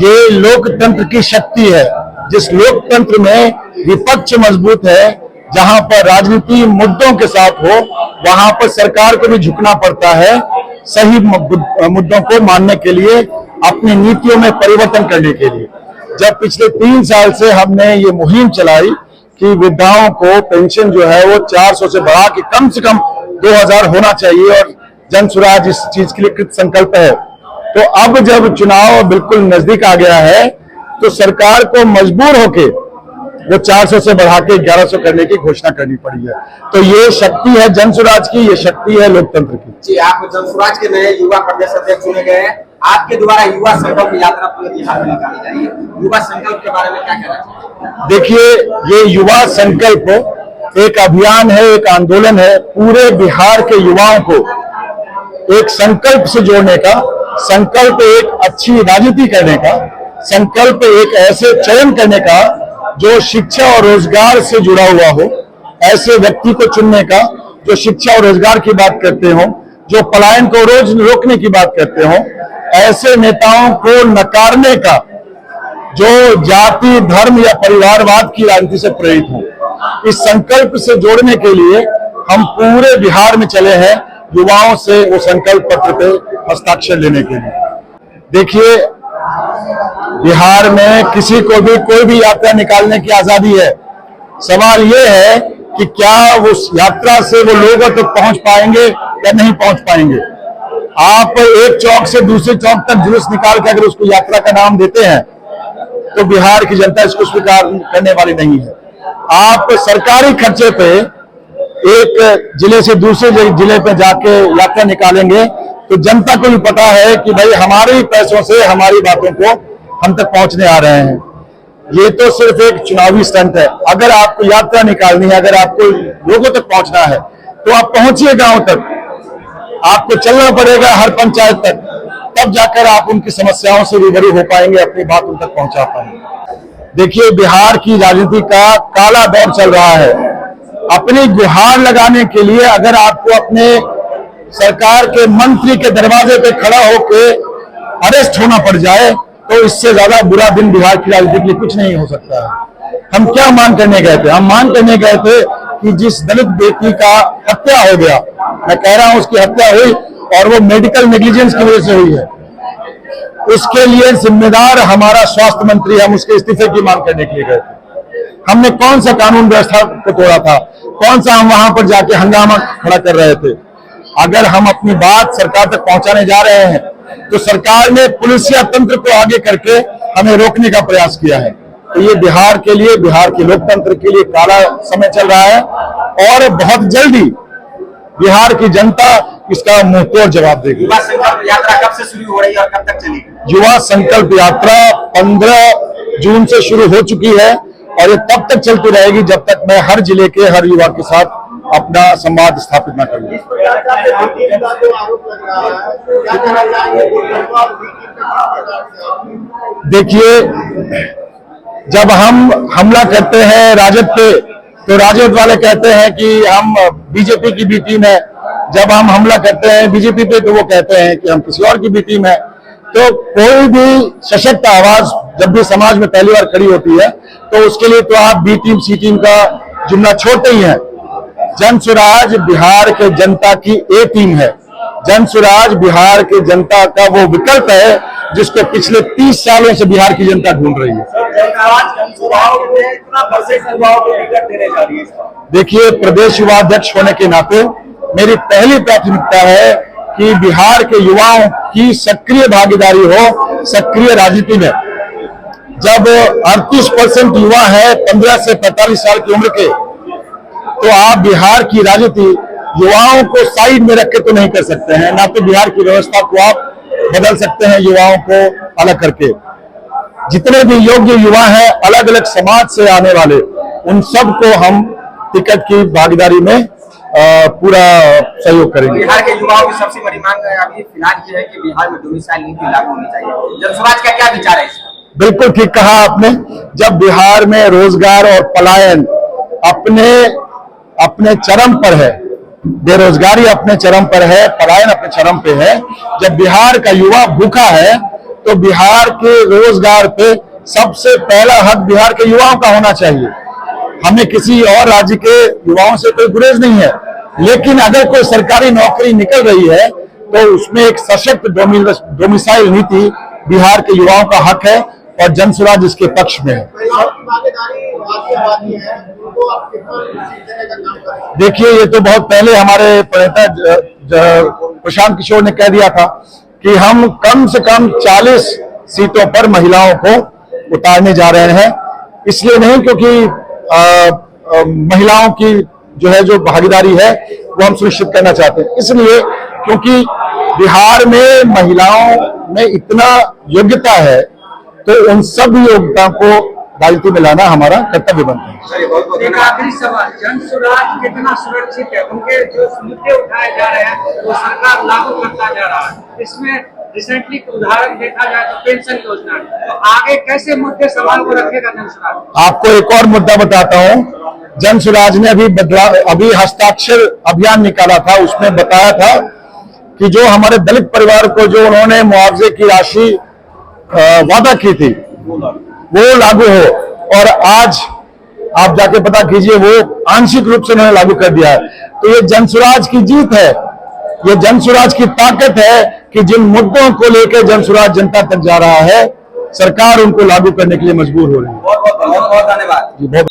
ये लोकतंत्र की शक्ति है। जिस लोकतंत्र में विपक्ष मजबूत है, जहां पर राजनीति मुद्दों के साथ हो, वहां पर सरकार को भी झुकना पड़ता है सही मुद्दों को मानने के लिए, अपनी नीतियों में परिवर्तन करने के लिए। जब पिछले 3 साल से हमने ये मुहिम चलाई कि वृद्धाओं को पेंशन जो है वो 400 से बढ़ा के कम 2000 होना चाहिए, और जन स्वराज इस चीज के लिए कृत संकल्प है। तो अब जब चुनाव बिल्कुल नजदीक आ गया है, तो सरकार को मजबूर होके वो 400 से बढ़ा के 1100 करने की घोषणा करनी पड़ी है। तो ये शक्ति है जन स्वराज की, ये शक्ति है लोकतंत्र की। जी, आप जन स्वराज के नए युवा प्रदेश अध्यक्ष चुने गए हैं। आपके द्वारा युवा संकल्प यात्रा पूरे बिहार में निकाली जा रही है। युवा संकल्प के बारे में क्या कहना चाहिए? देखिए, ये युवा संकल्प एक अभियान है, एक आंदोलन है। पूरे बिहार के युवाओं को एक संकल्प से जोड़ने का, संकल्प एक अच्छी राजनीति करने का, संकल्प एक ऐसे चयन करने का जो शिक्षा और रोजगार से जुड़ा हुआ हो, ऐसे व्यक्ति को चुनने का जो शिक्षा और रोजगार की बात करते हो, जो पलायन को रोज रोकने की बात करते हो, ऐसे नेताओं को नकारने का जो जाति, धर्म या परिवारवाद की राजनीति से प्रेरित हो। इस संकल्प से जोड़ने के लिए हम पूरे बिहार में चले हैं, युवाओं से वो संकल्प पत्र पे हस्ताक्षर लेने के लिए। देखिए, बिहार में किसी को भी कोई भी यात्रा निकालने की आजादी है। सवाल ये है कि क्या उस यात्रा से वो लोगों तक पहुंच पाएंगे या नहीं पहुंच पाएंगे। आप एक चौक से दूसरे चौक तक जुलूस निकाल के अगर उसको यात्रा का नाम देते हैं, तो बिहार की जनता इसको स्वीकार करने वाली नहीं है। आप सरकारी खर्चे पे एक जिले से दूसरे जिले पे जाके यात्रा निकालेंगे, तो जनता को भी पता है कि भाई हमारे पैसों से हमारी बातों को हम तक पहुंचने आ रहे हैं। ये तो सिर्फ एक चुनावी स्टंट है। अगर आपको यात्रा निकालनी है, अगर आपको लोगों तक पहुंचना है, तो आप पहुंचिए गांव तक। आपको चलना पड़ेगा हर पंचायत तक, तब जाकर आप उनकी समस्याओं से रूबरू हो पाएंगे, अपनी बात उन तक पहुंचा पाएंगे। देखिए, बिहार की राजनीति का काला दौर चल रहा है। अपनी गुहार लगाने के लिए अगर आपको अपने सरकार के मंत्री के दरवाजे पे खड़ा होके अरेस्ट होना पड़ जाए, तो इससे ज्यादा बुरा दिन बिहार की राजनीति के लिए कुछ नहीं हो सकता है। हम क्या मांग करने गए थे? हम मांग करने गए थे कि जिस दलित बेटी का हत्या हो गया, मैं कह रहा हूं उसकी हत्या हुई और वो मेडिकल नेग्लिजेंस की वजह से हुई है, उसके लिए जिम्मेदार हमारा स्वास्थ्य मंत्री, हम उसके इस्तीफे की मांग करने के लिए गए थे। हमने कौन सा कानून व्यवस्था को तोड़ा था? कौन सा हम वहां पर जाके हंगामा खड़ा कर रहे थे? अगर हम अपनी बात सरकार तक पहुंचाने जा रहे हैं, तो सरकार ने पुलिसिया तंत्र को आगे करके हमें रोकने का प्रयास किया है। तो ये बिहार के लिए, बिहार के लोकतंत्र के लिए काला समय चल रहा है, और बहुत जल्दी बिहार की जनता इसका मुंहतोड़ जवाब देगी। युवा संकल्प यात्रा कब से शुरू हो रही है और कब तक चलेगी? युवा संकल्प यात्रा 15 जून से शुरू हो चुकी है, और ये तब तक चलती रहेगी जब तक मैं हर जिले के हर युवा के साथ अपना संवाद स्थापित न करूं। देखिए, जब हम हमला करते हैं राजद पे, तो राजद वाले कहते हैं कि हम बीजेपी की बी टीम है। जब हम हमला करते हैं बीजेपी पे, तो वो कहते हैं कि हम किसी और की बी टीम है। तो कोई भी सशक्त आवाज जब भी समाज में पहली बार खड़ी होती है, तो उसके लिए तो आप बी टीम सी टीम का जुमला छोड़ते ही हैं। जन स्वराज बिहार के जनता की ए टीम है। जन स्वराज बिहार के जनता का वो विकल्प है जिसको पिछले 30 सालों से बिहार की जनता ढूंढ रही है। देखिए, प्रदेश युवा अध्यक्ष होने के नाते मेरी पहली प्राथमिकता है कि बिहार के युवाओं की सक्रिय भागीदारी हो सक्रिय राजनीति में। जब 38% युवा है 15 से 45 साल की उम्र के, तो आप बिहार की राजनीति युवाओं को साइड में रख के तो नहीं कर सकते हैं। ना तो बिहार की व्यवस्था को आप बदल सकते हैं युवाओं को अलग करके। जितने भी योग्य युवा हैं, अलग अलग समाज से आने वाले, उन सबको हम टिकट की भागीदारी में पूरा सहयोग करेंगे। बिहार के युवाओं की सबसे बड़ी मांग अभी फिलहाल ये है कि बिहार में डोमिसाइल नीति लागू होनी चाहिए। जन स्वराज का क्या विचार है इसका? बिल्कुल ठीक कहा आपने। जब बिहार में रोजगार और पलायन अपने चरम पर है, बेरोजगारी अपने चरम पर है, पलायन अपने चरम पे है, जब बिहार का युवा भूखा है, तो तो बिहार के रोजगार पे सबसे पहला हक बिहार के युवाओं का होना चाहिए। हमें किसी और राज्य के युवाओं से कोई गुरेज नहीं है, लेकिन अगर कोई सरकारी नौकरी निकल रही है तो उसमें एक सशक्त डोमिसाइल नीति बिहार के युवाओं का हक है और जनसुराज इसके पक्ष में है। देखिए, ये तो बहुत पहले हमारे प्रणेता प्रशांत किशोर ने कह दिया था कि हम कम से कम 40 सीटों पर महिलाओं को उतारने जा रहे हैं। इसलिए नहीं क्योंकि महिलाओं की जो भागीदारी है वो हम सुनिश्चित करना चाहते हैं, इसलिए क्योंकि बिहार में महिलाओं में इतना योग्यता है, तो उन सब योग्यता को राजनीति में लाना हमारा कर्तव्य बनता है। एक आखिरी सवाल, जनसुराज कितना सुरक्षित है? उनके जो मुद्दे उठाए जा रहे हैं वो सरकार लागू करता जा रहा है। इसमें रिसेंटली उदाहरण देखा जाए तो पेंशन योजना, तो आगे कैसे मुद्दे सवाल को रखेगा जनसुराज? आपको एक और मुद्दा बताता हूँ। जनसुराज ने अभी हस्ताक्षर अभियान निकाला था, उसमें बताया था कि जो हमारे दलित परिवार को जो उन्होंने मुआवजे की राशि वादा की थी वो लागू हो, और आज आप जाके पता कीजिए वो आंशिक रूप से उन्होंने लागू कर दिया है। तो ये जनसुराज की जीत है, ये जनसुराज की ताकत है कि जिन मुद्दों को लेकर जनसुराज जनता तक जा रहा है, सरकार उनको लागू करने के लिए मजबूर हो रही है। बहुत बहुत धन्यवाद।